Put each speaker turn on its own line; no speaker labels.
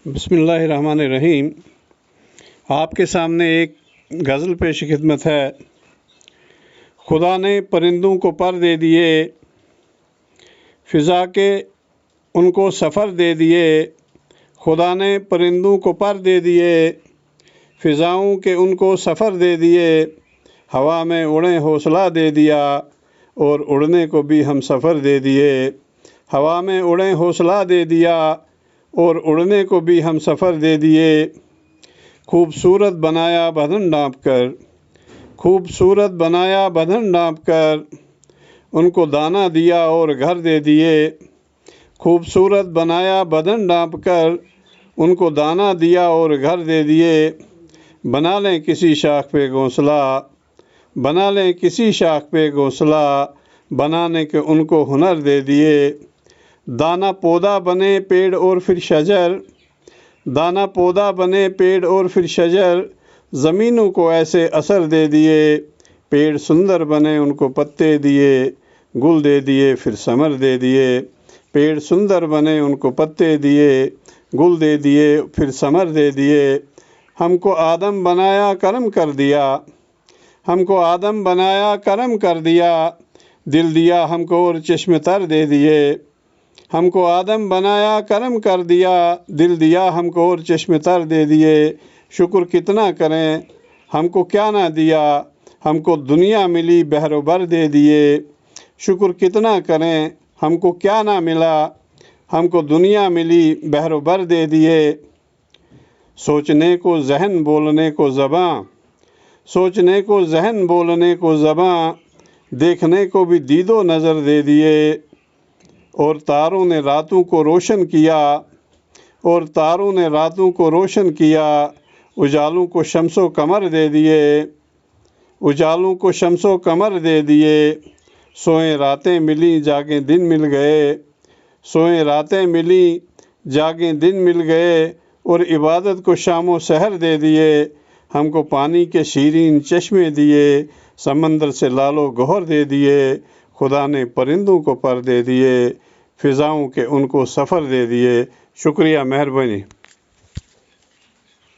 بسم اللہ الرحمن الرحیم۔ آپ کے سامنے ایک غزل پیش خدمت ہے۔ خدا نے پرندوں کو پر دے دیے، فضا کے ان کو سفر دے دیے۔ خدا نے پرندوں کو پر دے دیے، فضاؤں کے ان کو سفر دے دیے۔ ہوا میں اڑیں حوصلہ دے دیا، اور اڑنے کو بھی ہم سفر دے دیے۔ ہوا میں اڑیں حوصلہ دے دیا، اور اڑنے کو بھی ہم سفر دے دیے۔ خوبصورت بنایا بدن ڈانپ کر، خوبصورت بنایا بدن ڈانپ کر، ان کو دانہ دیا اور گھر دے دیے۔ خوبصورت بنایا بدن ڈانپ کر، ان کو دانہ دیا اور گھر دے دیے۔ بنا لیں کسی شاخ پہ گھونسلہ، بنا لیں کسی شاخ پہ گھونسلہ، بنانے کے ان کو ہنر دے دیے۔ دانہ پودا بنے پیڑ اور پھر شجر، دانہ پودا بنے پیڑ اور پھر شجر، زمینوں کو ایسے اثر دے دیے۔ پیڑ سندر بنے ان کو پتے دیے، گل دے دیے پھر ثمر دے دیے۔ پیڑ سندر بنے ان کو پتے دیے، گل دے دیے پھر ثمر دے دیے۔ ہم کو آدم بنایا کرم کر دیا، ہم کو آدم بنایا کرم کر دیا، دل دیا ہم کو اور چشم تر دے دیے۔ ہم کو آدم بنایا کرم کر دیا، دل دیا ہم کو اور چشم تر دے دیے۔ شکر کتنا کریں ہم کو کیا نہ دیا، ہم کو دنیا ملی بحر و بر دے دیے۔ شکر کتنا کریں ہم کو کیا نہ ملا، ہم کو دنیا ملی بحر و بر دے دیے۔ سوچنے کو ذہن بولنے کو زباں، سوچنے کو ذہن بولنے کو زباں، دیکھنے کو بھی دید و نظر دے دیے۔ اور تاروں نے راتوں کو روشن کیا، اور تاروں نے راتوں کو روشن کیا، اجالوں کو شمس و قمر دے دیے، اجالوں کو شمس و قمر دے دیے۔ سوئیں راتیں ملیں جاگیں دن مل گئے، سوئیں راتیں ملیں جاگیں دن مل گئے، اور عبادت کو شام و سحر دے دیے۔ ہم کو پانی کے شیرین چشمے دیے، سمندر سے لال و گوہر دے دیے۔ خدا نے پرندوں کو پر دے دیے، فضاؤں کے ان کو سفر دے دیے۔ شکریہ، مہربانی۔